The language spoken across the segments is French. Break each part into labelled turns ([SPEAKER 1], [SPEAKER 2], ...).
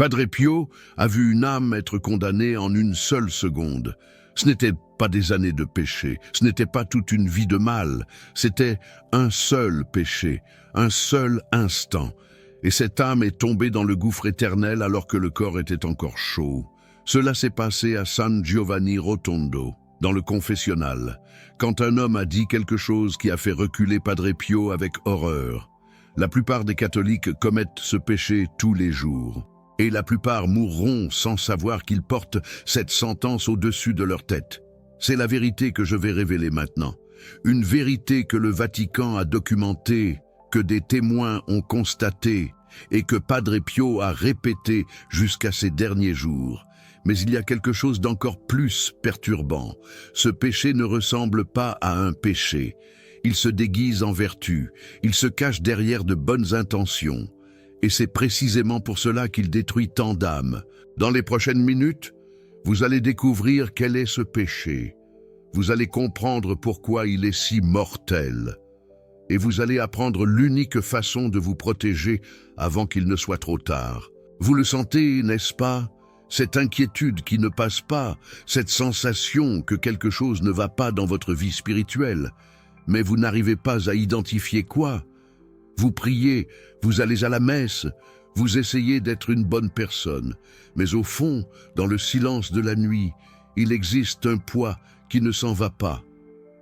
[SPEAKER 1] Padre Pio a vu une âme être condamnée en une seule seconde. Ce n'était pas des années de péché, ce n'était pas toute une vie de mal, c'était un seul péché, un seul instant. Et cette âme est tombée dans le gouffre éternel alors que le corps était encore chaud. Cela s'est passé à San Giovanni Rotondo, dans le confessionnal, quand un homme a dit quelque chose qui a fait reculer Padre Pio avec horreur. La plupart des catholiques commettent ce péché tous les jours. Et la plupart mourront sans savoir qu'ils portent cette sentence au-dessus de leur tête. C'est la vérité que je vais révéler maintenant. Une vérité que le Vatican a documentée, que des témoins ont constatée et que Padre Pio a répété jusqu'à ses derniers jours. Mais il y a quelque chose d'encore plus perturbant. Ce péché ne ressemble pas à un péché. Il se déguise en vertu, il se cache derrière de bonnes intentions. Et c'est précisément pour cela qu'il détruit tant d'âmes. Dans les prochaines minutes, vous allez découvrir quel est ce péché. Vous allez comprendre pourquoi il est si mortel. Et vous allez apprendre l'unique façon de vous protéger avant qu'il ne soit trop tard. Vous le sentez, n'est-ce pas? Cette inquiétude qui ne passe pas, cette sensation que quelque chose ne va pas dans votre vie spirituelle. Mais vous n'arrivez pas à identifier quoi? Vous priez, vous allez à la messe, vous essayez d'être une bonne personne. Mais au fond, dans le silence de la nuit, il existe un poids qui ne s'en va pas.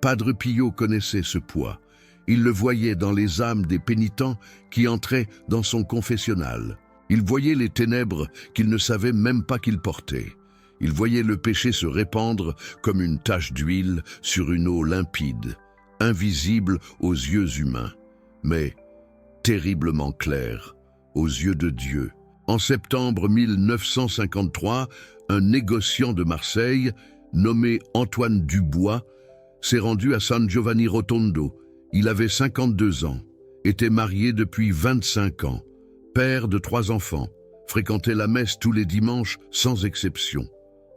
[SPEAKER 1] Padre Pio connaissait ce poids. Il le voyait dans les âmes des pénitents qui entraient dans son confessionnal. Il voyait les ténèbres qu'il ne savait même pas qu'il portait. Il voyait le péché se répandre comme une tache d'huile sur une eau limpide, invisible aux yeux humains. Mais terriblement clair aux yeux de Dieu. En septembre 1953, un négociant de Marseille, nommé Antoine Dubois, s'est rendu à San Giovanni Rotondo. Il avait 52 ans, était marié depuis 25 ans, père de 3 enfants, fréquentait la messe tous les dimanches sans exception.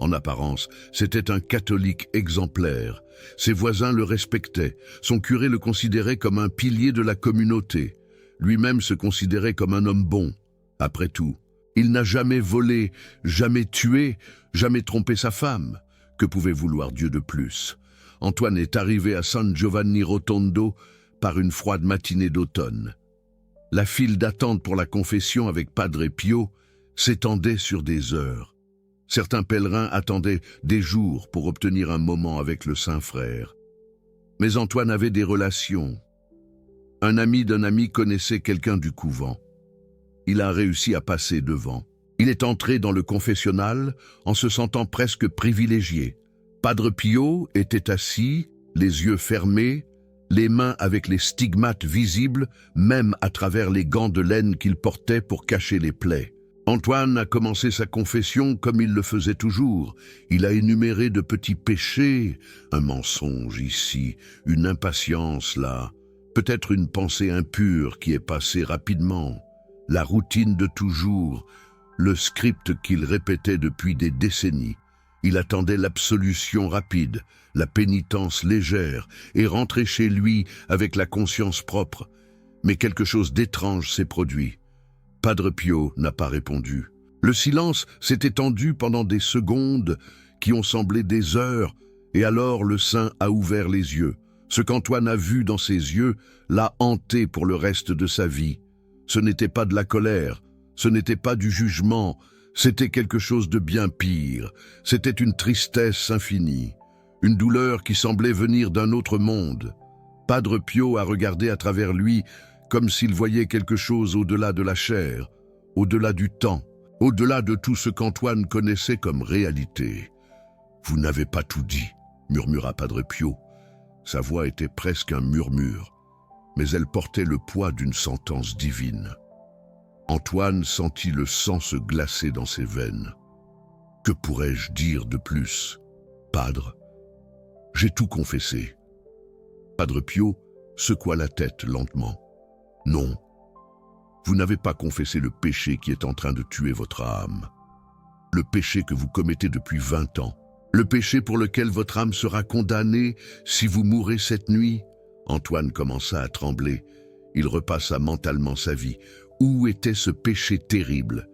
[SPEAKER 1] En apparence, c'était un catholique exemplaire. Ses voisins le respectaient, son curé le considérait comme un pilier de la communauté. Lui-même se considérait comme un homme bon. Après tout, il n'a jamais volé, jamais tué, jamais trompé sa femme. Que pouvait vouloir Dieu de plus? Antoine est arrivé à San Giovanni Rotondo par une froide matinée d'automne. La file d'attente pour la confession avec Padre Pio s'étendait sur des heures. Certains pèlerins attendaient des jours pour obtenir un moment avec le Saint-Frère. Mais Antoine avait des relations. Un ami d'un ami connaissait quelqu'un du couvent. Il a réussi à passer devant. Il est entré dans le confessionnal en se sentant presque privilégié. Padre Pio était assis, les yeux fermés, les mains avec les stigmates visibles, même à travers les gants de laine qu'il portait pour cacher les plaies. Antoine a commencé sa confession comme il le faisait toujours. Il a énuméré de petits péchés, un mensonge ici, une impatience là, peut-être une pensée impure qui est passée rapidement, la routine de toujours, le script qu'il répétait depuis des décennies. Il attendait l'absolution rapide, la pénitence légère, et rentrait chez lui avec la conscience propre. Mais quelque chose d'étrange s'est produit. Padre Pio n'a pas répondu. Le silence s'est étendu pendant des secondes qui ont semblé des heures, et alors le saint a ouvert les yeux. Ce qu'Antoine a vu dans ses yeux l'a hanté pour le reste de sa vie. Ce n'était pas de la colère, ce n'était pas du jugement, c'était quelque chose de bien pire. C'était une tristesse infinie, une douleur qui semblait venir d'un autre monde. Padre Pio a regardé à travers lui comme s'il voyait quelque chose au-delà de la chair, au-delà du temps, au-delà de tout ce qu'Antoine connaissait comme réalité. « Vous n'avez pas tout dit », murmura Padre Pio. Sa voix était presque un murmure, mais elle portait le poids d'une sentence divine. Antoine sentit le sang se glacer dans ses veines. « Que pourrais-je dire de plus, Padre? J'ai tout confessé. » Padre Pio secoua la tête lentement. « Non, vous n'avez pas confessé le péché qui est en train de tuer votre âme. Le péché que vous commettez depuis 20 ans. Le péché pour lequel votre âme sera condamnée si vous mourrez cette nuit. » Antoine commença à trembler. Il repassa mentalement sa vie. Où était ce péché terrible?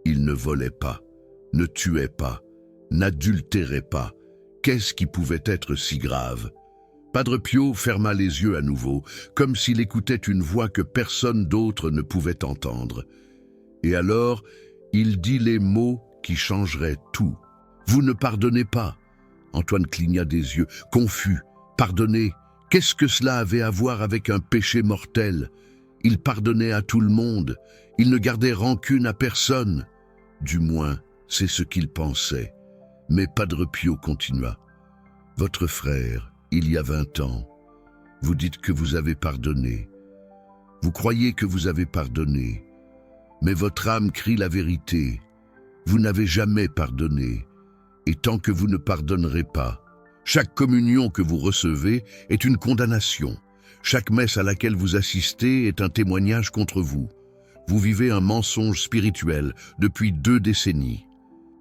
[SPEAKER 1] Il ne volait pas, ne tuait pas, n'adultérait pas. Qu'est-ce qui pouvait être si grave? Padre Pio ferma les yeux à nouveau, comme s'il écoutait une voix que personne d'autre ne pouvait entendre. Et alors, il dit les mots qui changeraient tout. « Vous ne pardonnez pas !» Antoine cligna des yeux, confus. « Pardonner, qu'est-ce que cela avait à voir avec un péché mortel? Il pardonnait à tout le monde, il ne gardait rancune à personne. » Du moins, c'est ce qu'il pensait. Mais Padre Pio continua. « Votre frère, il y a 20 ans, vous dites que vous avez pardonné. Vous croyez que vous avez pardonné. Mais votre âme crie la vérité. Vous n'avez jamais pardonné. Et tant que vous ne pardonnerez pas, chaque communion que vous recevez est une condamnation. Chaque messe à laquelle vous assistez est un témoignage contre vous. Vous vivez un mensonge spirituel depuis 2 décennies.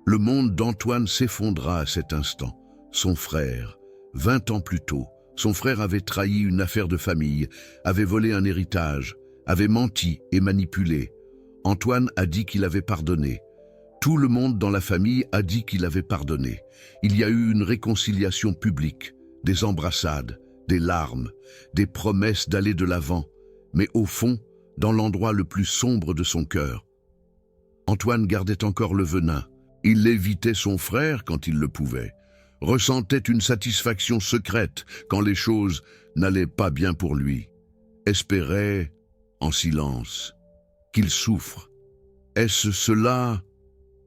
[SPEAKER 1] Le monde d'Antoine s'effondra à cet instant. Son frère, 20 ans plus tôt, son frère avait trahi une affaire de famille, avait volé un héritage, avait menti et manipulé. Antoine a dit qu'il avait pardonné. Tout le monde dans la famille a dit qu'il avait pardonné. Il y a eu une réconciliation publique, des embrassades, des larmes, des promesses d'aller de l'avant, mais au fond, dans l'endroit le plus sombre de son cœur, Antoine gardait encore le venin. Il évitait son frère quand il le pouvait, ressentait une satisfaction secrète quand les choses n'allaient pas bien pour lui, espérait, en silence, qu'il souffre. Est-ce cela,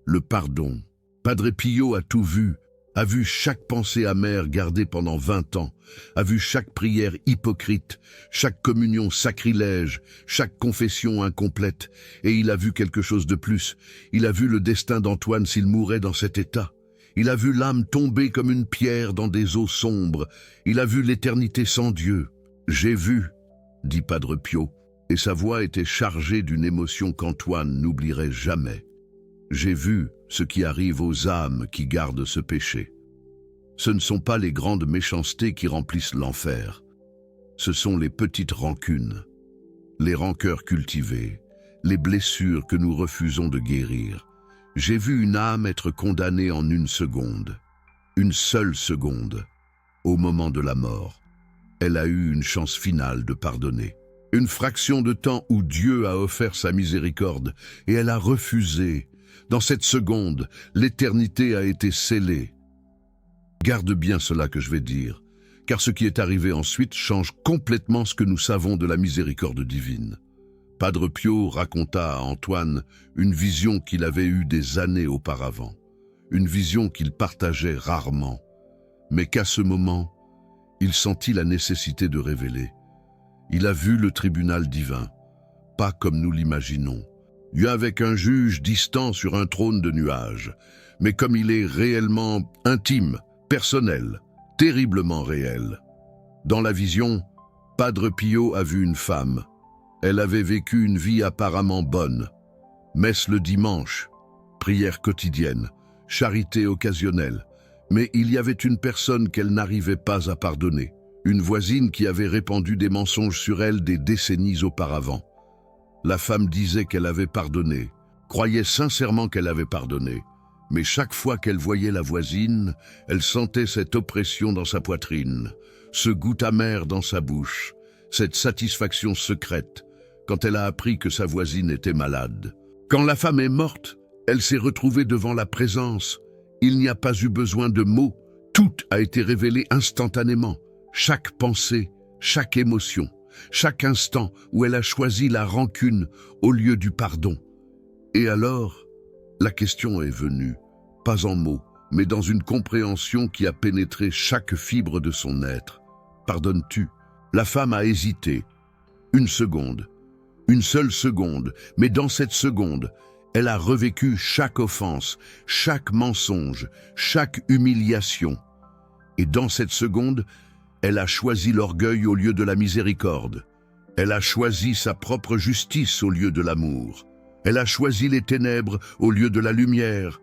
[SPEAKER 1] le pardon? Padre Pio a tout vu, a vu chaque pensée amère gardée pendant 20 ans, a vu chaque prière hypocrite, chaque communion sacrilège, chaque confession incomplète, et il a vu quelque chose de plus. Il a vu le destin d'Antoine s'il mourait dans cet état. Il a vu l'âme tomber comme une pierre dans des eaux sombres. Il a vu l'éternité sans Dieu. « J'ai vu », dit Padre Pio, et sa voix était chargée d'une émotion qu'Antoine n'oublierait jamais. « J'ai vu ce qui arrive aux âmes qui gardent ce péché. Ce ne sont pas les grandes méchancetés qui remplissent l'enfer. Ce sont les petites rancunes, les rancœurs cultivées, les blessures que nous refusons de guérir. J'ai vu une âme être condamnée en une seconde, une seule seconde, au moment de la mort. Elle a eu une chance finale de pardonner. Une fraction de temps où Dieu a offert sa miséricorde et elle a refusé. Dans cette seconde, l'éternité a été scellée. Garde bien cela que je vais dire, car ce qui est arrivé ensuite change complètement ce que nous savons de la miséricorde divine. Padre Pio raconta à Antoine une vision qu'il avait eue des années auparavant, une vision qu'il partageait rarement, mais qu'à ce moment, il sentit la nécessité de révéler. Il a vu le tribunal divin, pas comme nous l'imaginons, avec un juge distant sur un trône de nuages, mais comme il est réellement intime, personnel, terriblement réel. Dans la vision, Padre Pio a vu une femme. Elle avait vécu une vie apparemment bonne. Messe le dimanche, prière quotidienne, charité occasionnelle. Mais il y avait une personne qu'elle n'arrivait pas à pardonner. Une voisine qui avait répandu des mensonges sur elle des décennies auparavant. La femme disait qu'elle avait pardonné, croyait sincèrement qu'elle avait pardonné. Mais chaque fois qu'elle voyait la voisine, elle sentait cette oppression dans sa poitrine, ce goût amer dans sa bouche, cette satisfaction secrète, quand elle a appris que sa voisine était malade. Quand la femme est morte, elle s'est retrouvée devant la présence. Il n'y a pas eu besoin de mots, tout a été révélé instantanément. Chaque pensée, chaque émotion, chaque instant où elle a choisi la rancune au lieu du pardon. Et alors, la question est venue, pas en mots, mais dans une compréhension qui a pénétré chaque fibre de son être. Pardonnes-tu? La femme a hésité. Une seconde, une seule seconde, mais dans cette seconde, elle a revécu chaque offense, chaque mensonge, chaque humiliation. Et dans cette seconde, elle a choisi l'orgueil au lieu de la miséricorde. Elle a choisi sa propre justice au lieu de l'amour. Elle a choisi les ténèbres au lieu de la lumière.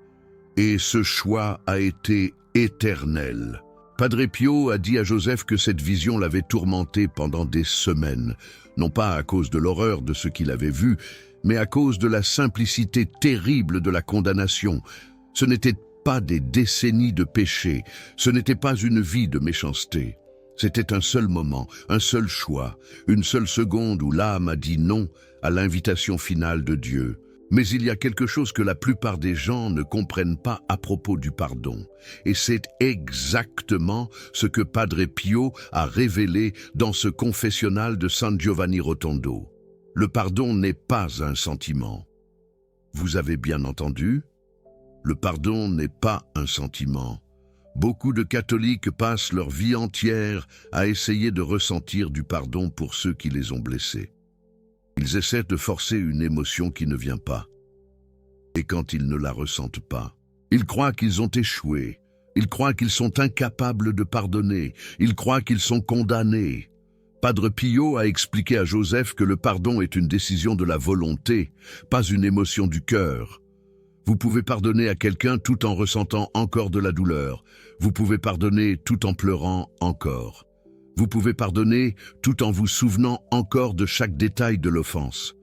[SPEAKER 1] Et ce choix a été éternel. Padre Pio a dit à Joseph que cette vision l'avait tourmenté pendant des semaines, non pas à cause de l'horreur de ce qu'il avait vu, mais à cause de la simplicité terrible de la condamnation. Ce n'était pas des décennies de péché, ce n'était pas une vie de méchanceté. C'était un seul moment, un seul choix, une seule seconde où l'âme a dit non à l'invitation finale de Dieu. Mais il y a quelque chose que la plupart des gens ne comprennent pas à propos du pardon. Et c'est exactement ce que Padre Pio a révélé dans ce confessionnal de San Giovanni Rotondo. Le pardon n'est pas un sentiment. Vous avez bien entendu? Le pardon n'est pas un sentiment. Beaucoup de catholiques passent leur vie entière à essayer de ressentir du pardon pour ceux qui les ont blessés. Ils essaient de forcer une émotion qui ne vient pas. Et quand ils ne la ressentent pas, ils croient qu'ils ont échoué. Ils croient qu'ils sont incapables de pardonner. Ils croient qu'ils sont condamnés. Padre Pio a expliqué à Joseph que le pardon est une décision de la volonté, pas une émotion du cœur. Vous pouvez pardonner à quelqu'un tout en ressentant encore de la douleur. Vous pouvez pardonner tout en pleurant encore. Vous pouvez pardonner tout en vous souvenant encore de chaque détail de l'offense.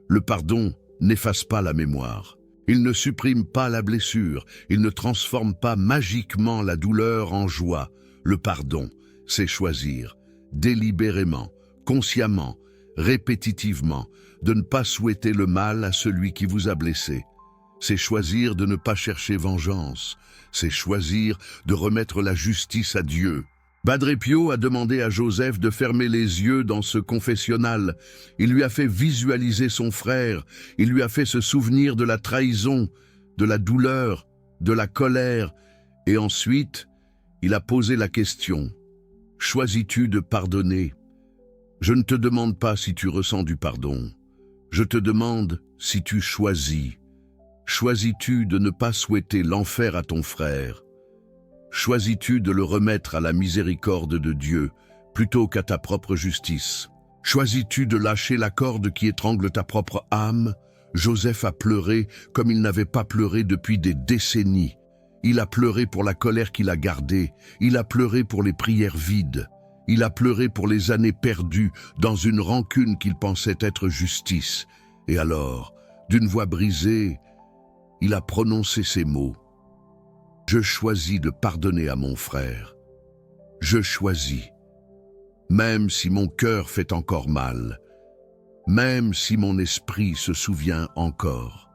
[SPEAKER 1] Le pardon n'efface pas la mémoire. Il ne supprime pas la blessure. Il ne transforme pas magiquement la douleur en joie. Le pardon, c'est choisir, délibérément, consciemment, répétitivement, de ne pas souhaiter le mal à celui qui vous a blessé. C'est choisir de ne pas chercher vengeance. C'est choisir de remettre la justice à Dieu. Padre Pio a demandé à Joseph de fermer les yeux dans ce confessionnal. Il lui a fait visualiser son frère. Il lui a fait se souvenir de la trahison, de la douleur, de la colère. Et ensuite, il a posé la question. Choisis-tu de pardonner? Je ne te demande pas si tu ressens du pardon. Je te demande si tu choisis. Choisis-tu de ne pas souhaiter l'enfer à ton frère? Choisis-tu de le remettre à la miséricorde de Dieu plutôt qu'à ta propre justice? Choisis-tu de lâcher la corde qui étrangle ta propre âme? Joseph a pleuré comme il n'avait pas pleuré depuis des décennies. Il a pleuré pour la colère qu'il a gardée. Il a pleuré pour les prières vides. Il a pleuré pour les années perdues dans une rancune qu'il pensait être justice. Et alors, d'une voix brisée, il a prononcé ces mots. Je choisis de pardonner à mon frère. Je choisis. Même si mon cœur fait encore mal. Même si mon esprit se souvient encore.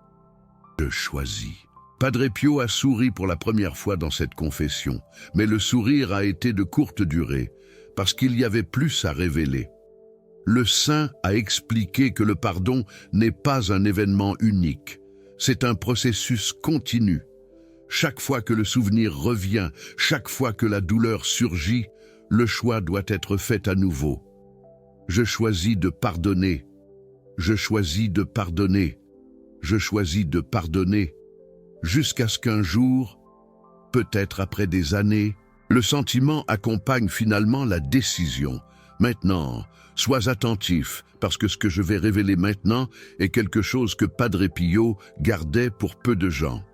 [SPEAKER 1] Je choisis. Padre Pio a souri pour la première fois dans cette confession, mais le sourire a été de courte durée, parce qu'il y avait plus à révéler. Le saint a expliqué que le pardon n'est pas un événement unique, c'est un processus continu. Chaque fois que le souvenir revient, chaque fois que la douleur surgit, le choix doit être fait à nouveau. Je choisis de pardonner. Je choisis de pardonner. Je choisis de pardonner. Jusqu'à ce qu'un jour, peut-être après des années, le sentiment accompagne finalement la décision. Maintenant, sois attentif, parce que ce que je vais révéler maintenant est quelque chose que Padre Pio gardait pour peu de gens.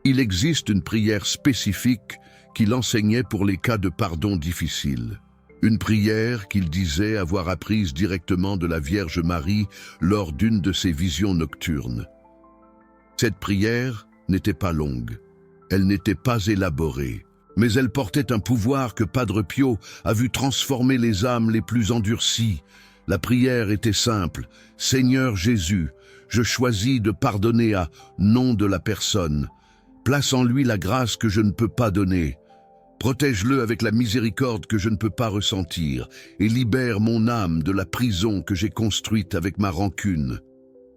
[SPEAKER 1] Il existe une prière spécifique qu'il enseignait pour les cas de pardon difficiles. Une prière qu'il disait avoir apprise directement de la Vierge Marie lors d'une de ses visions nocturnes. Cette prière n'était pas longue, elle n'était pas élaborée, mais elle portait un pouvoir que Padre Pio a vu transformer les âmes les plus endurcies. La prière était simple. Seigneur Jésus, je choisis de pardonner à nom de la personne. Place en lui la grâce que je ne peux pas donner. Protège-le avec la miséricorde que je ne peux pas ressentir et libère mon âme de la prison que j'ai construite avec ma rancune.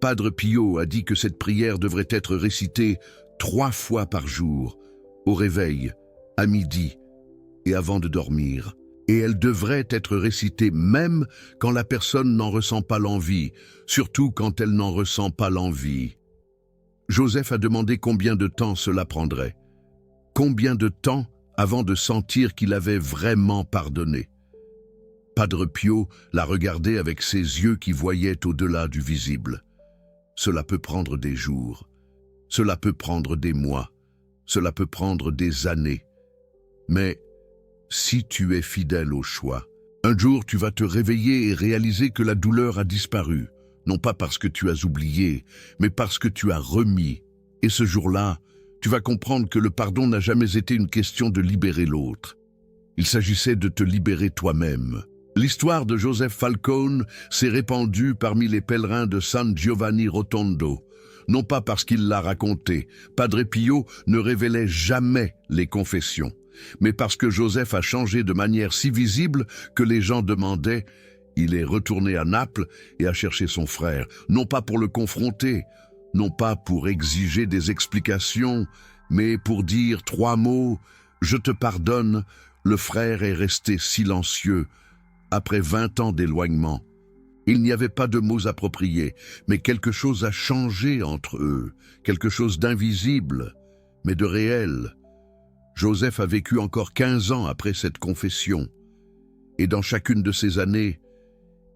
[SPEAKER 1] Padre Pio a dit que cette prière devrait être récitée 3 fois par jour, au réveil, à midi et avant de dormir. Et elle devrait être récitée même quand la personne n'en ressent pas l'envie, surtout quand elle n'en ressent pas l'envie. Joseph a demandé combien de temps cela prendrait. Combien de temps avant de sentir qu'il avait vraiment pardonné. Padre Pio l'a regardé avec ses yeux qui voyaient au-delà du visible. Cela peut prendre des jours, cela peut prendre des mois, cela peut prendre des années. Mais si tu es fidèle au choix, un jour tu vas te réveiller et réaliser que la douleur a disparu. non pas parce que tu as oublié, mais parce que tu as remis. Et ce jour-là, tu vas comprendre que le pardon n'a jamais été une question de libérer l'autre. Il s'agissait de te libérer toi-même. L'histoire de Joseph Falcone s'est répandue parmi les pèlerins de San Giovanni Rotondo, non pas parce qu'il l'a raconté. Padre Pio ne révélait jamais les confessions, mais parce que Joseph a changé de manière si visible que les gens demandaient « Il est retourné à Naples et a cherché son frère », non pas pour le confronter, non pas pour exiger des explications, mais pour dire 3 mots « Je te pardonne », le frère est resté silencieux. Après 20 ans d'éloignement, il n'y avait pas de mots appropriés, mais quelque chose a changé entre eux, quelque chose d'invisible, mais de réel. Joseph a vécu encore 15 ans après cette confession, et dans chacune de ces années,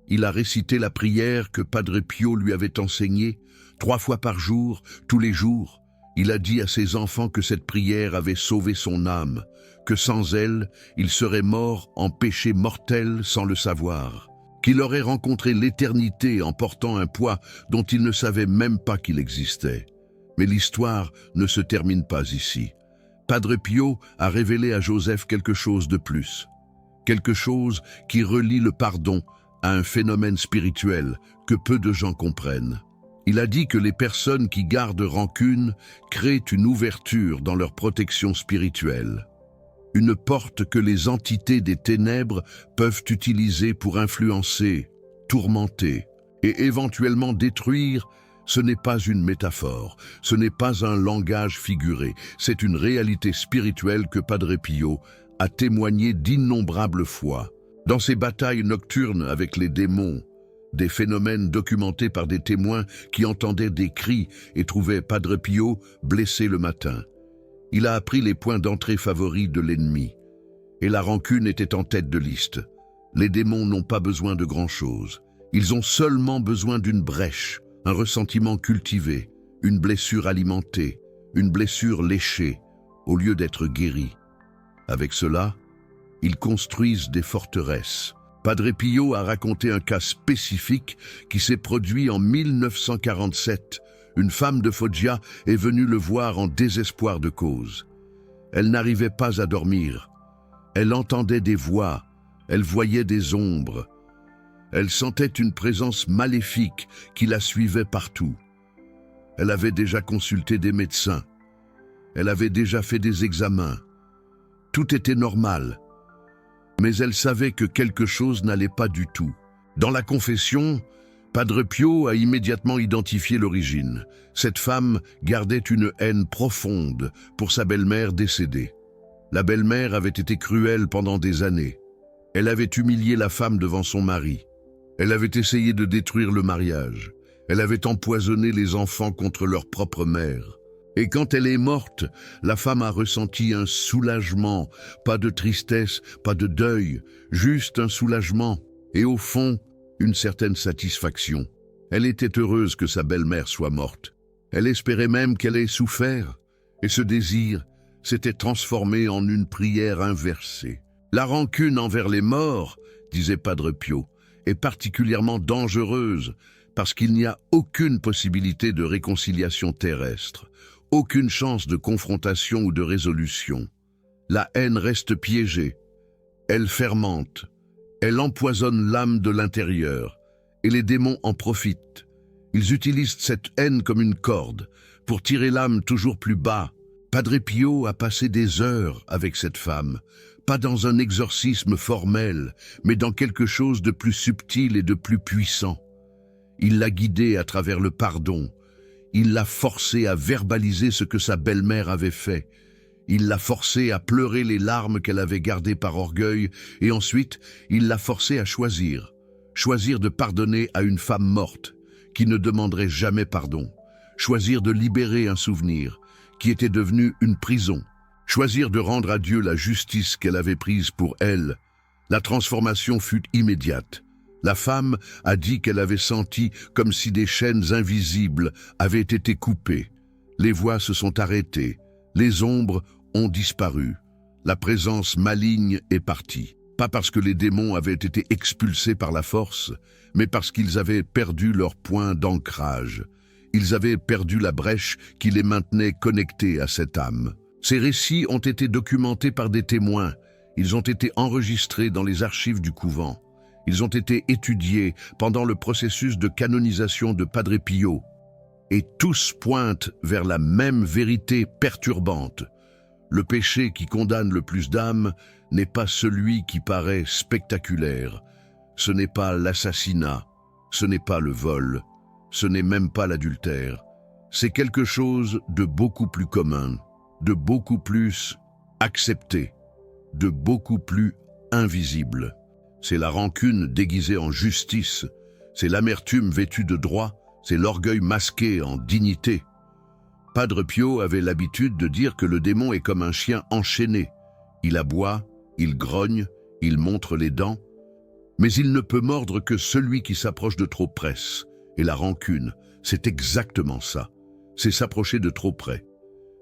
[SPEAKER 1] il a récité la prière que Padre Pio lui avait enseignée 3 fois par jour, tous les jours. Il a dit à ses enfants que cette prière avait sauvé son âme, que sans elle, il serait mort en péché mortel sans le savoir, qu'il aurait rencontré l'éternité en portant un poids dont il ne savait même pas qu'il existait. Mais l'histoire ne se termine pas ici. Padre Pio a révélé à Joseph quelque chose de plus, quelque chose qui relie le pardon à un phénomène spirituel que peu de gens comprennent. Il a dit que les personnes qui gardent rancune créent une ouverture dans leur protection spirituelle, une porte que les entités des ténèbres peuvent utiliser pour influencer, tourmenter et éventuellement détruire. Ce n'est pas une métaphore, ce n'est pas un langage figuré, c'est une réalité spirituelle que Padre Pio a témoigné d'innombrables fois. Dans ses batailles nocturnes avec les démons, des phénomènes documentés par des témoins qui entendaient des cris et trouvaient Padre Pio blessé le matin. Il a appris les points d'entrée favoris de l'ennemi. Et la rancune était en tête de liste. Les démons n'ont pas besoin de grand-chose. Ils ont seulement besoin d'une brèche, un ressentiment cultivé, une blessure alimentée, une blessure léchée, au lieu d'être guérie. Avec cela, ils construisent des forteresses. Padre Pio a raconté un cas spécifique qui s'est produit en 1947. Une femme de Foggia est venue le voir en désespoir de cause. Elle n'arrivait pas à dormir. Elle entendait des voix, elle voyait des ombres. Elle sentait une présence maléfique qui la suivait partout. Elle avait déjà consulté des médecins. Elle avait déjà fait des examens. Tout était normal. Mais elle savait que quelque chose n'allait pas du tout. Dans la confession, Padre Pio a immédiatement identifié l'origine. Cette femme gardait une haine profonde pour sa belle-mère décédée. La belle-mère avait été cruelle pendant des années. Elle avait humilié la femme devant son mari. Elle avait essayé de détruire le mariage. Elle avait empoisonné les enfants contre leur propre mère. Et quand elle est morte, la femme a ressenti un soulagement, pas de tristesse, pas de deuil, juste un soulagement, et au fond, une certaine satisfaction. Elle était heureuse que sa belle-mère soit morte. Elle espérait même qu'elle ait souffert, et ce désir s'était transformé en une prière inversée. La rancune envers les morts, disait Padre Pio, est particulièrement dangereuse parce qu'il n'y a aucune possibilité de réconciliation terrestre. Aucune chance de confrontation ou de résolution. La haine reste piégée. Elle fermente. Elle empoisonne l'âme de l'intérieur. Et les démons en profitent. Ils utilisent cette haine comme une corde pour tirer l'âme toujours plus bas. Padre Pio a passé des heures avec cette femme, pas dans un exorcisme formel, mais dans quelque chose de plus subtil et de plus puissant. Il l'a guidée à travers le pardon. Il l'a forcée à verbaliser ce que sa belle-mère avait fait. Il l'a forcée à pleurer les larmes qu'elle avait gardées par orgueil, et ensuite, il l'a forcée à choisir. Choisir de pardonner à une femme morte, qui ne demanderait jamais pardon. Choisir de libérer un souvenir, qui était devenu une prison. Choisir de rendre à Dieu la justice qu'elle avait prise pour elle. La transformation fut immédiate. La femme a dit qu'elle avait senti comme si des chaînes invisibles avaient été coupées. Les voix se sont arrêtées, les ombres ont disparu, la présence maligne est partie. pas parce que les démons avaient été expulsés par la force, mais parce qu'ils avaient perdu leur point d'ancrage. Ils avaient perdu la brèche qui les maintenait connectés à cette âme. Ces récits ont été documentés par des témoins. Ils ont été enregistrés dans les archives du couvent. Ils ont été étudiés pendant le processus de canonisation de Padre Pio. Et tous pointent vers la même vérité perturbante. Le péché qui condamne le plus d'âmes n'est pas celui qui paraît spectaculaire. Ce n'est pas l'assassinat, ce n'est pas le vol, ce n'est même pas l'adultère. C'est quelque chose de beaucoup plus commun, de beaucoup plus accepté, de beaucoup plus invisible. C'est la rancune déguisée en justice, c'est l'amertume vêtue de droit, c'est l'orgueil masqué en dignité. Padre Pio avait l'habitude de dire que le démon est comme un chien enchaîné. Il aboie, il grogne, il montre les dents, mais il ne peut mordre que celui qui s'approche de trop près. Et la rancune, c'est exactement ça. C'est s'approcher de trop près.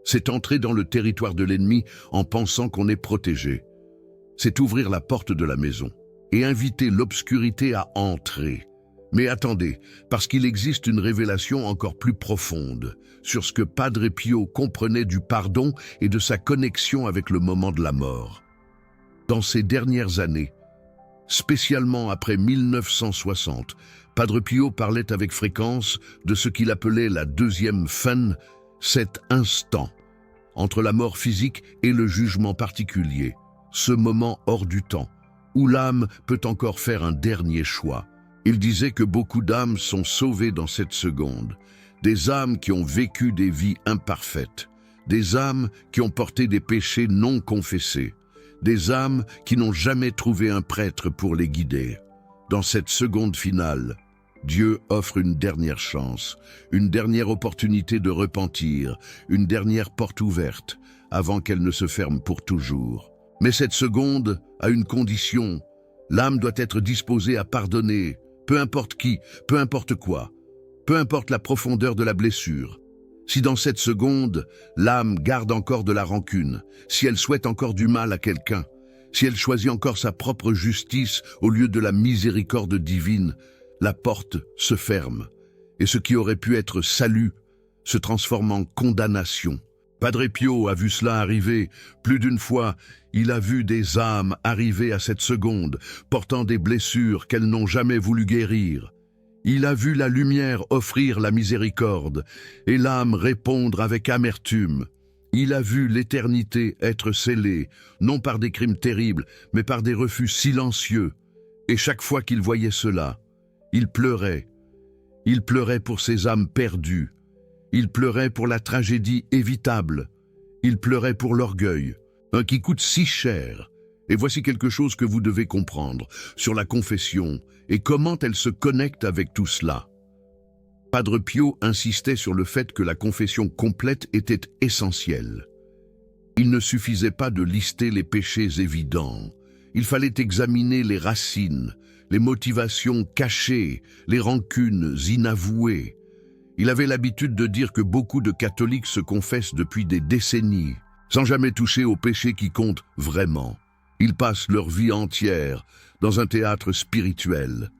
[SPEAKER 1] C'est entrer dans le territoire de l'ennemi en pensant qu'on est protégé. C'est ouvrir la porte de la maison et inviter l'obscurité à entrer. Mais attendez, parce qu'il existe une révélation encore plus profonde sur ce que Padre Pio comprenait du pardon et de sa connexion avec le moment de la mort. Dans ces dernières années, spécialement après 1960, Padre Pio parlait avec fréquence de ce qu'il appelait la deuxième fin, cet instant, entre la mort physique et le jugement particulier, ce moment hors du temps, où l'âme peut encore faire un dernier choix. Il disait que beaucoup d'âmes sont sauvées dans cette seconde, des âmes qui ont vécu des vies imparfaites, des âmes qui ont porté des péchés non confessés, des âmes qui n'ont jamais trouvé un prêtre pour les guider. Dans cette seconde finale, Dieu offre une dernière chance, une dernière opportunité de repentir, une dernière porte ouverte, avant qu'elle ne se ferme pour toujours. Mais cette seconde a une condition. L'âme doit être disposée à pardonner, peu importe qui, peu importe quoi, peu importe la profondeur de la blessure. Si dans cette seconde, l'âme garde encore de la rancune, si elle souhaite encore du mal à quelqu'un, si elle choisit encore sa propre justice au lieu de la miséricorde divine, la porte se ferme, et ce qui aurait pu être salut se transforme en condamnation. Padre Pio a vu cela arriver. Plus d'une fois, il a vu des âmes arriver à cette seconde, portant des blessures qu'elles n'ont jamais voulu guérir. Il a vu la lumière offrir la miséricorde, et l'âme répondre avec amertume. Il a vu l'éternité être scellée, non par des crimes terribles, mais par des refus silencieux. Et chaque fois qu'il voyait cela, il pleurait. Il pleurait pour ces âmes perdues. Il pleurait pour la tragédie évitable. Il pleurait pour l'orgueil, un qui coûte si cher. Et voici quelque chose que vous devez comprendre sur la confession et comment elle se connecte avec tout cela. Padre Pio insistait sur le fait que la confession complète était essentielle. Il ne suffisait pas de lister les péchés évidents. Il fallait examiner les racines, les motivations cachées, les rancunes inavouées. Il avait l'habitude de dire que beaucoup de catholiques se confessent depuis des décennies, sans jamais toucher aux péchés qui comptent vraiment. Ils passent leur vie entière dans un théâtre spirituel.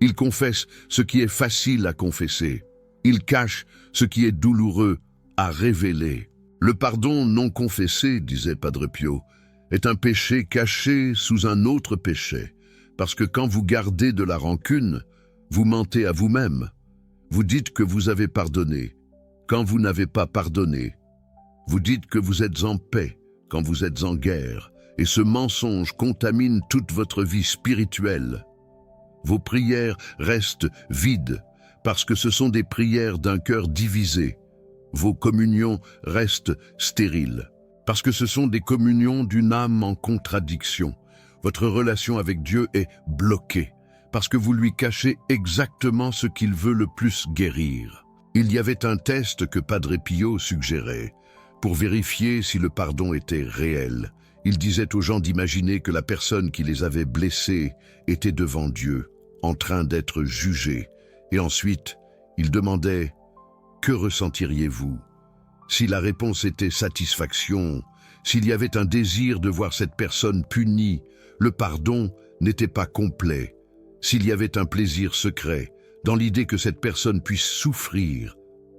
[SPEAKER 1] Ils confessent ce qui est facile à confesser. Ils cachent ce qui est douloureux à révéler. Le pardon non confessé, disait Padre Pio, est un péché caché sous un autre péché. Parce que quand vous gardez de la rancune, vous mentez à vous-même. Vous dites que vous avez pardonné, quand vous n'avez pas pardonné. Vous dites que vous êtes en paix, quand vous êtes en guerre. Et ce mensonge contamine toute votre vie spirituelle. Vos prières restent vides, parce que ce sont des prières d'un cœur divisé. Vos communions restent stériles, parce que ce sont des communions d'une âme en contradiction. Votre relation avec Dieu est bloquée, parce que vous lui cachez exactement ce qu'il veut le plus guérir. Il y avait un test que Padre Pio suggérait, pour vérifier si le pardon était réel. Il disait aux gens d'imaginer que la personne qui les avait blessés était devant Dieu, en train d'être jugée. Et ensuite, il demandait « Que ressentiriez-vous » Si la réponse était satisfaction, s'il y avait un désir de voir cette personne punie, Le pardon n'était pas complet s'il y avait un plaisir secret dans l'idée que cette personne puisse souffrir.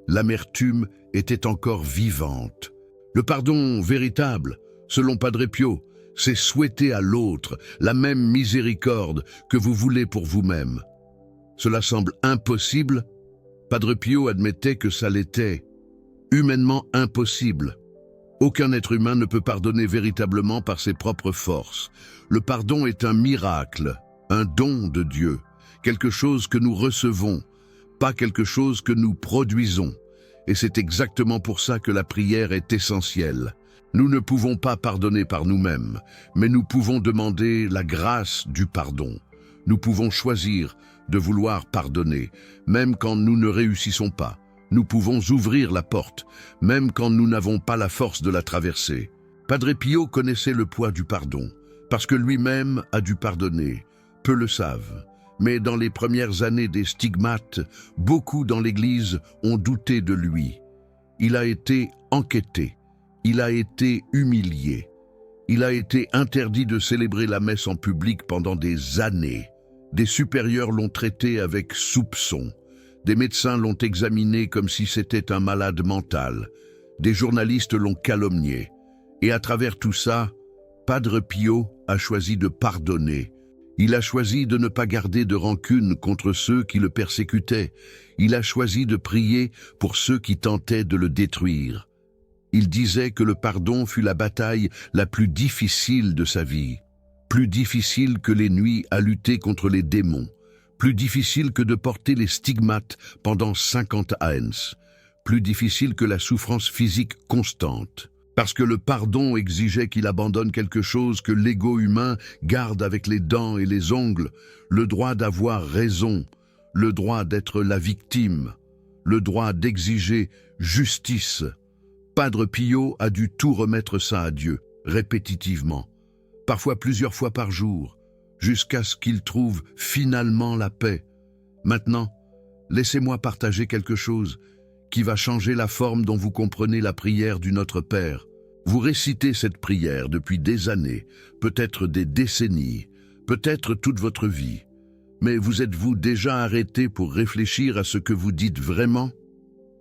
[SPEAKER 1] L'amertume était encore vivante. Le pardon véritable, selon Padre Pio, c'est souhaiter à l'autre la même miséricorde que vous voulez pour vous-même. Cela semble impossible. Padre Pio admettait que ça l'était. Humainement impossible. Aucun être humain ne peut pardonner véritablement par ses propres forces. Le pardon est un miracle, un don de Dieu, quelque chose que nous recevons, pas quelque chose que nous produisons. Et c'est exactement pour ça que la prière est essentielle. Nous ne pouvons pas pardonner par nous-mêmes, mais nous pouvons demander la grâce du pardon. Nous pouvons choisir de vouloir pardonner, même quand nous ne réussissons pas. Nous pouvons ouvrir la porte, même quand nous n'avons pas la force de la traverser. Padre Pio connaissait le poids du pardon, parce que lui-même a dû pardonner. Peu le savent. Mais dans les premières années des stigmates, beaucoup dans l'Église ont douté de lui. Il a été enquêté, il a été humilié, il a été interdit de célébrer la messe en public pendant des années. Des supérieurs l'ont traité avec soupçon. Des médecins l'ont examiné comme si c'était un malade mental. Des journalistes l'ont calomnié. Et à travers tout ça, Padre Pio a choisi de pardonner. Il a choisi de ne pas garder de rancune contre ceux qui le persécutaient. Il a choisi de prier pour ceux qui tentaient de le détruire. Il disait que le pardon fut la bataille la plus difficile de sa vie. Plus difficile que les nuits à lutter contre les démons. Plus difficile que de porter les stigmates pendant 50 ans. Plus difficile que la souffrance physique constante. Parce que le pardon exigeait qu'il abandonne quelque chose que l'ego humain garde avec les dents et les ongles, le droit d'avoir raison, le droit d'être la victime, le droit d'exiger justice. Padre Pio a dû tout remettre ça à Dieu, répétitivement, parfois plusieurs fois par jour, jusqu'à ce qu'il trouve finalement la paix. Maintenant, laissez-moi partager quelque chose qui va changer la forme dont vous comprenez la prière du Notre Père. Vous récitez cette prière depuis des années, peut-être des décennies, peut-être toute votre vie. Mais vous êtes-vous déjà arrêté pour réfléchir à ce que vous dites vraiment?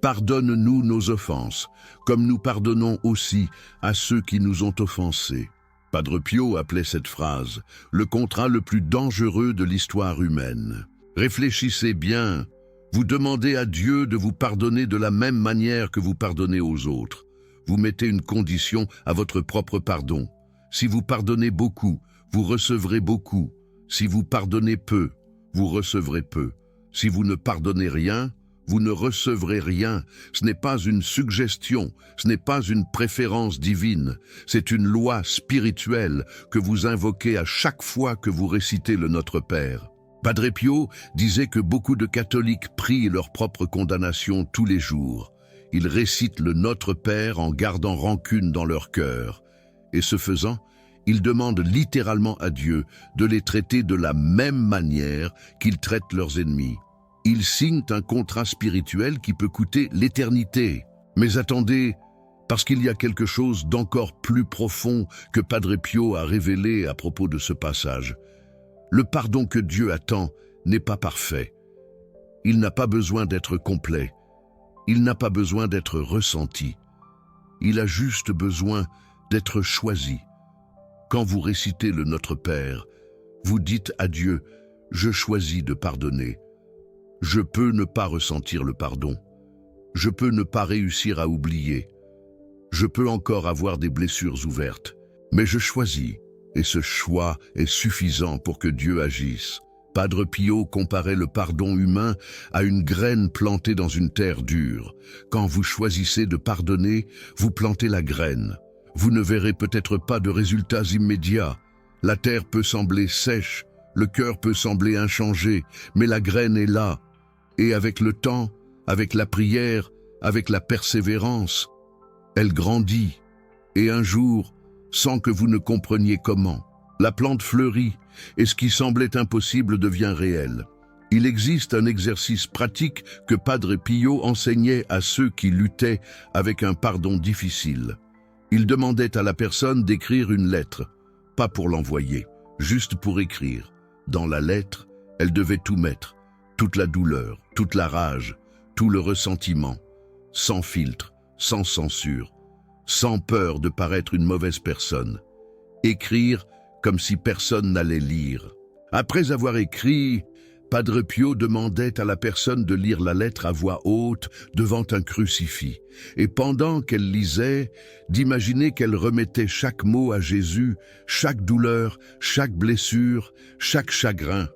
[SPEAKER 1] Pardonne-nous nos offenses, comme nous pardonnons aussi à ceux qui nous ont offensés. Padre Pio appelait cette phrase le contrat le plus dangereux de l'histoire humaine. Réfléchissez bien. Vous demandez à Dieu de vous pardonner de la même manière que vous pardonnez aux autres. Vous mettez une condition à votre propre pardon. Si vous pardonnez beaucoup, vous recevrez beaucoup. Si vous pardonnez peu, vous recevrez peu. Si vous ne pardonnez rien, vous ne recevrez rien. Ce n'est pas une suggestion, ce n'est pas une préférence divine. C'est une loi spirituelle que vous invoquez à chaque fois que vous récitez le Notre Père. Padre Pio disait que beaucoup de catholiques prient leur propre condamnation tous les jours. Ils récitent le Notre Père en gardant rancune dans leur cœur. Et ce faisant, ils demandent littéralement à Dieu de les traiter de la même manière qu'ils traitent leurs ennemis. Ils signent un contrat spirituel qui peut coûter l'éternité. Mais attendez, parce qu'il y a quelque chose d'encore plus profond que Padre Pio a révélé à propos de ce passage. Le pardon que Dieu attend n'est pas parfait. Il n'a pas besoin d'être complet. Il n'a pas besoin d'être ressenti. Il a juste besoin d'être choisi. Quand vous récitez le Notre Père, vous dites à Dieu « Je choisis de pardonner ». Je peux ne pas ressentir le pardon. Je peux ne pas réussir à oublier. Je peux encore avoir des blessures ouvertes. Mais je choisis. Et ce choix est suffisant pour que Dieu agisse. Padre Pio comparait le pardon humain à une graine plantée dans une terre dure. Quand vous choisissez de pardonner, vous plantez la graine. Vous ne verrez peut-être pas de résultats immédiats. La terre peut sembler sèche, le cœur peut sembler inchangé, mais la graine est là. Et avec le temps, avec la prière, avec la persévérance, elle grandit. Et un jour, sans que vous ne compreniez comment, la plante fleurit et ce qui semblait impossible devient réel. Il existe un exercice pratique que Padre Pio enseignait à ceux qui luttaient avec un pardon difficile. Il demandait à la personne d'écrire une lettre, pas pour l'envoyer, juste pour écrire. Dans la lettre, elle devait tout mettre, toute la douleur, toute la rage, tout le ressentiment, sans filtre, sans censure, sans peur de paraître une mauvaise personne. Écrire comme si personne n'allait lire. Après avoir écrit, Padre Pio demandait à la personne de lire la lettre à voix haute devant un crucifix, et pendant qu'elle lisait, d'imaginer qu'elle remettait chaque mot à Jésus, chaque douleur, chaque blessure, chaque chagrin.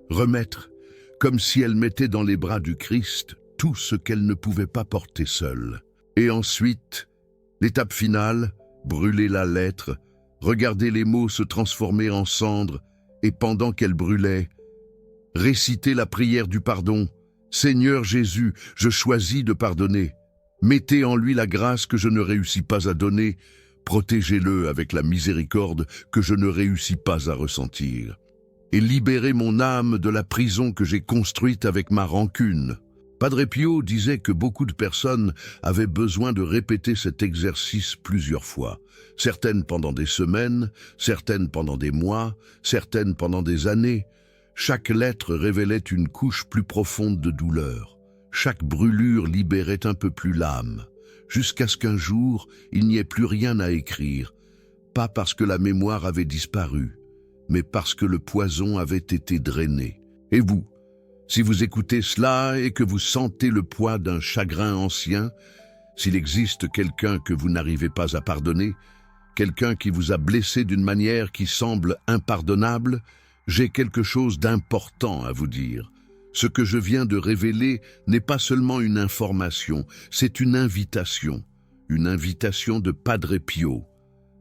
[SPEAKER 1] Remettre, comme si elle mettait dans les bras du Christ tout ce qu'elle ne pouvait pas porter seule. Et ensuite, l'étape finale, brûler la lettre, regarder les mots se transformer en cendres, et pendant qu'elle brûlait, réciter la prière du pardon. Seigneur Jésus, je choisis de pardonner. Mettez en lui la grâce que je ne réussis pas à donner. Protégez-le avec la miséricorde que je ne réussis pas à ressentir. Et libérez mon âme de la prison que j'ai construite avec ma rancune. Padre Pio disait que beaucoup de personnes avaient besoin de répéter cet exercice plusieurs fois. Certaines pendant des semaines, certaines pendant des mois, certaines pendant des années. Chaque lettre révélait une couche plus profonde de douleur. Chaque brûlure libérait un peu plus l'âme, jusqu'à ce qu'un jour, il n'y ait plus rien à écrire, pas parce que la mémoire avait disparu, mais parce que le poison avait été drainé. Et vous, si vous écoutez cela et que vous sentez le poids d'un chagrin ancien, s'il existe quelqu'un que vous n'arrivez pas à pardonner, quelqu'un qui vous a blessé d'une manière qui semble impardonnable, j'ai quelque chose d'important à vous dire. Ce que je viens de révéler n'est pas seulement une information, c'est une invitation de Padre Pio,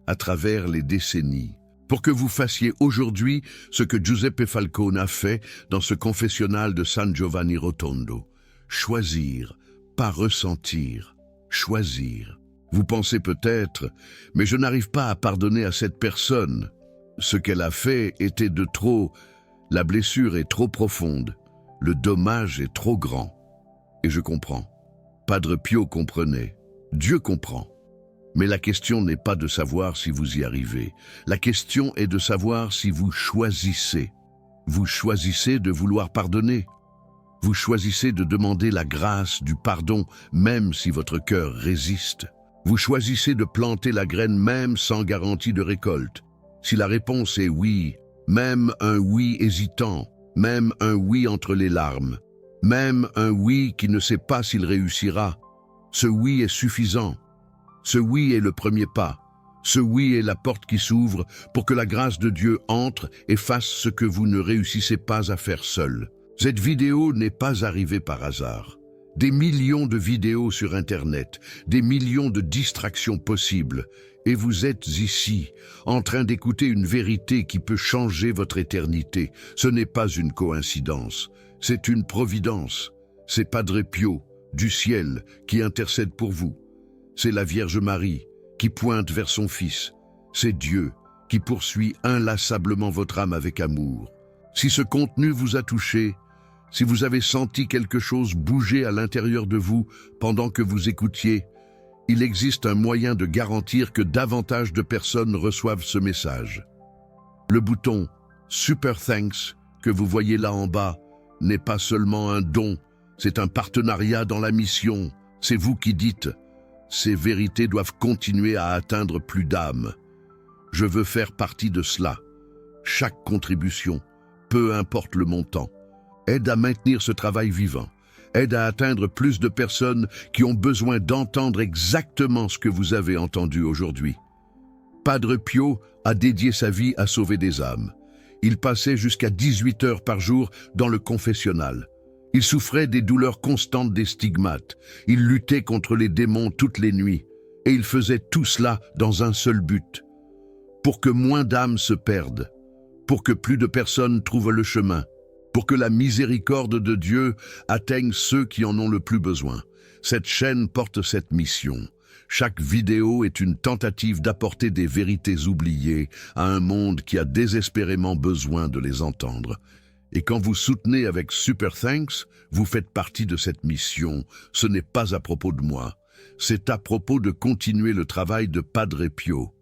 [SPEAKER 1] à travers les décennies, pour que vous fassiez aujourd'hui ce que Giuseppe Falcone a fait dans ce confessionnal de San Giovanni Rotondo. Choisir, pas ressentir, choisir. Vous pensez peut-être, mais je n'arrive pas à pardonner à cette personne. Ce qu'elle a fait était de trop, la blessure est trop profonde, le dommage est trop grand. Et je comprends. Padre Pio comprenait, Dieu comprend. Mais la question n'est pas de savoir si vous y arrivez. La question est de savoir si vous choisissez. Vous choisissez de vouloir pardonner. Vous choisissez de demander la grâce du pardon, même si votre cœur résiste. Vous choisissez de planter la graine même sans garantie de récolte. Si la réponse est oui, même un oui hésitant, même un oui entre les larmes, même un oui qui ne sait pas s'il réussira, ce oui est suffisant. Ce oui est le premier pas. Ce oui est la porte qui s'ouvre pour que la grâce de Dieu entre et fasse ce que vous ne réussissez pas à faire seul. Cette vidéo n'est pas arrivée par hasard. Des millions de vidéos sur Internet, des millions de distractions possibles, et vous êtes ici, en train d'écouter une vérité qui peut changer votre éternité. Ce n'est pas une coïncidence, c'est une providence. C'est Padre Pio, du ciel, qui intercède pour vous. C'est la Vierge Marie, qui pointe vers son Fils. C'est Dieu, qui poursuit inlassablement votre âme avec amour. Si ce contenu vous a touché, si vous avez senti quelque chose bouger à l'intérieur de vous pendant que vous écoutiez, il existe un moyen de garantir que davantage de personnes reçoivent ce message. Le bouton « Super Thanks » que vous voyez là en bas n'est pas seulement un don, c'est un partenariat dans la mission. C'est vous qui dites « Ces vérités doivent continuer à atteindre plus d'âmes. Je veux faire partie de cela. » Chaque contribution, peu importe le montant, aide à maintenir ce travail vivant, aide à atteindre plus de personnes qui ont besoin d'entendre exactement ce que vous avez entendu aujourd'hui. Padre Pio a dédié sa vie à sauver des âmes. Il passait jusqu'à 18 heures par jour dans le confessionnal. Il souffrait des douleurs constantes des stigmates. Il luttait contre les démons toutes les nuits. Et il faisait tout cela dans un seul but. Pour que moins d'âmes se perdent. Pour que plus de personnes trouvent le chemin. Pour que la miséricorde de Dieu atteigne ceux qui en ont le plus besoin. Cette chaîne porte cette mission. Chaque vidéo est une tentative d'apporter des vérités oubliées à un monde qui a désespérément besoin de les entendre. Et quand vous soutenez avec Super Thanks, vous faites partie de cette mission. Ce n'est pas à propos de moi. C'est à propos de continuer le travail de Padre Pio.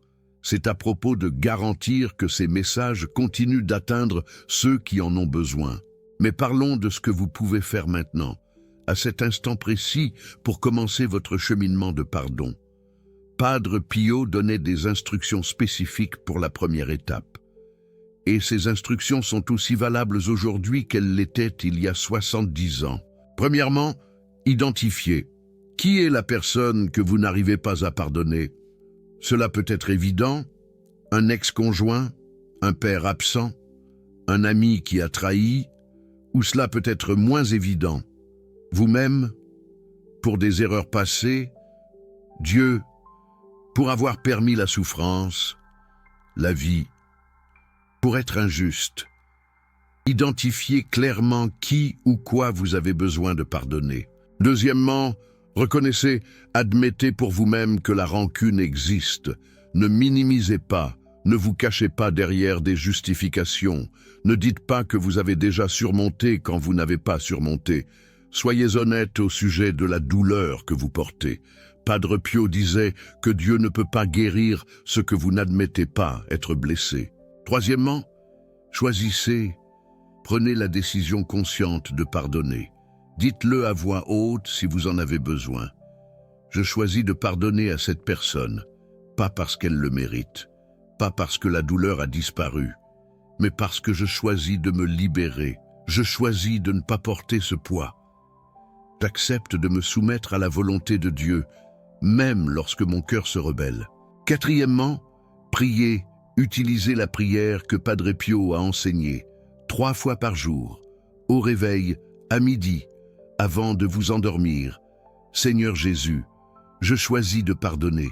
[SPEAKER 1] C'est à propos de garantir que ces messages continuent d'atteindre ceux qui en ont besoin. Mais parlons de ce que vous pouvez faire maintenant, à cet instant précis, pour commencer votre cheminement de pardon. Padre Pio donnait des instructions spécifiques pour la première étape. Et ces instructions sont aussi valables aujourd'hui qu'elles l'étaient il y a 70 ans. Premièrement, identifiez. Qui est la personne que vous n'arrivez pas à pardonner? Cela peut être évident, un ex-conjoint, un père absent, un ami qui a trahi, ou cela peut être moins évident. Vous-même, pour des erreurs passées, Dieu, pour avoir permis la souffrance, la vie, pour être injuste. Identifiez clairement qui ou quoi vous avez besoin de pardonner. Deuxièmement, reconnaissez, admettez pour vous-même que la rancune existe. Ne minimisez pas, ne vous cachez pas derrière des justifications. Ne dites pas que vous avez déjà surmonté quand vous n'avez pas surmonté. Soyez honnête au sujet de la douleur que vous portez. Padre Pio disait que Dieu ne peut pas guérir ce que vous n'admettez pas être blessé. Troisièmement, choisissez, prenez la décision consciente de pardonner. Dites-le à voix haute si vous en avez besoin. Je choisis de pardonner à cette personne, pas parce qu'elle le mérite, pas parce que la douleur a disparu, mais parce que je choisis de me libérer. Je choisis de ne pas porter ce poids. J'accepte de me soumettre à la volonté de Dieu, même lorsque mon cœur se rebelle. Quatrièmement, priez, utilisez la prière que Padre Pio a enseignée, 3 fois par jour, au réveil, à midi, avant de vous endormir. Seigneur Jésus, je choisis de pardonner.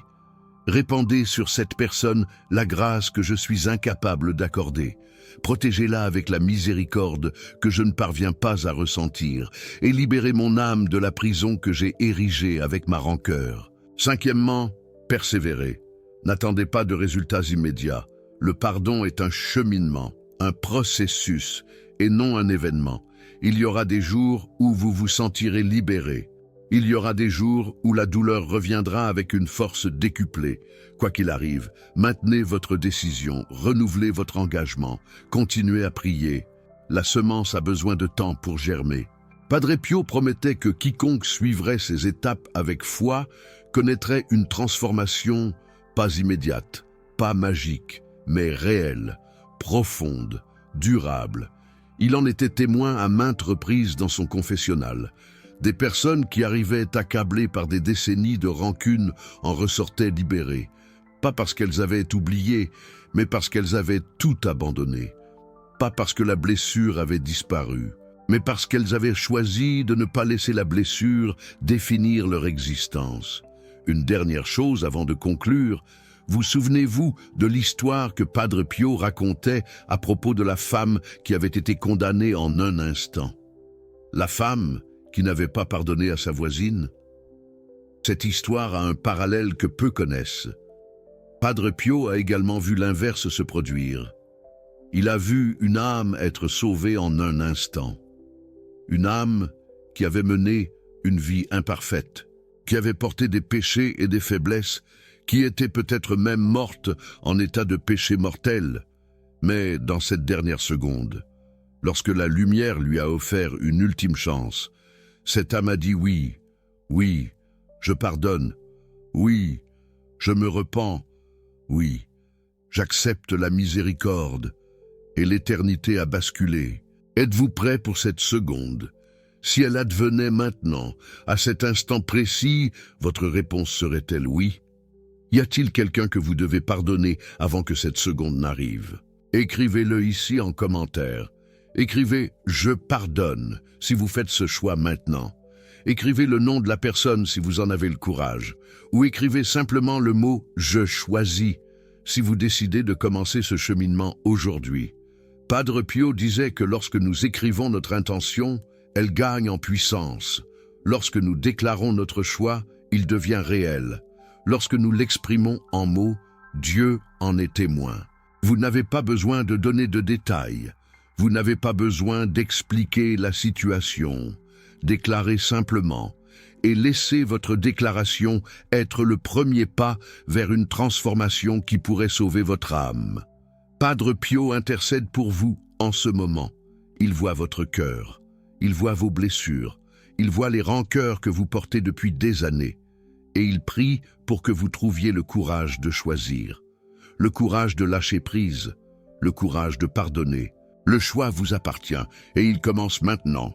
[SPEAKER 1] Répandez sur cette personne la grâce que je suis incapable d'accorder. Protégez-la avec la miséricorde que je ne parviens pas à ressentir et libérez mon âme de la prison que j'ai érigée avec ma rancœur. Cinquièmement, persévérez. N'attendez pas de résultats immédiats. Le pardon est un cheminement, un processus et non un événement. Il y aura des jours où vous vous sentirez libéré. Il y aura des jours où la douleur reviendra avec une force décuplée. Quoi qu'il arrive, maintenez votre décision, renouvelez votre engagement, continuez à prier. La semence a besoin de temps pour germer. Padre Pio promettait que quiconque suivrait ces étapes avec foi connaîtrait une transformation pas immédiate, pas magique, mais réelle, profonde, durable. Il en était témoin à maintes reprises dans son confessionnal. Des personnes qui arrivaient accablées par des décennies de rancune en ressortaient libérées, pas parce qu'elles avaient oublié, mais parce qu'elles avaient tout abandonné. Pas parce que la blessure avait disparu, mais parce qu'elles avaient choisi de ne pas laisser la blessure définir leur existence. Une dernière chose avant de conclure, vous souvenez-vous de l'histoire que Padre Pio racontait à propos de la femme qui avait été condamnée en un instant? La femme qui n'avait pas pardonné à sa voisine? Cette histoire a un parallèle que peu connaissent. Padre Pio a également vu l'inverse se produire. Il a vu une âme être sauvée en un instant. Une âme qui avait mené une vie imparfaite, qui avait porté des péchés et des faiblesses, qui était peut-être même morte en état de péché mortel. Mais dans cette dernière seconde, lorsque la lumière lui a offert une ultime chance, cette âme a dit oui, oui, je pardonne, oui, je me repens, oui, j'accepte la miséricorde, et l'éternité a basculé. Êtes-vous prêt pour cette seconde? Si elle advenait maintenant, à cet instant précis, votre réponse serait-elle oui? Y a-t-il quelqu'un que vous devez pardonner avant que cette seconde n'arrive? Écrivez-le ici en commentaire. Écrivez « Je pardonne » si vous faites ce choix maintenant. Écrivez le nom de la personne si vous en avez le courage. Ou écrivez simplement le mot « Je choisis » si vous décidez de commencer ce cheminement aujourd'hui. Padre Pio disait que lorsque nous écrivons notre intention, elle gagne en puissance. Lorsque nous déclarons notre choix, il devient réel. Lorsque nous l'exprimons en mots, Dieu en est témoin. Vous n'avez pas besoin de donner de détails. Vous n'avez pas besoin d'expliquer la situation. Déclarez simplement et laissez votre déclaration être le premier pas vers une transformation qui pourrait sauver votre âme. Padre Pio intercède pour vous en ce moment. Il voit votre cœur, il voit vos blessures, il voit les rancœurs que vous portez depuis des années. Et il prie pour que vous trouviez le courage de choisir, le courage de lâcher prise, le courage de pardonner. Le choix vous appartient et il commence maintenant.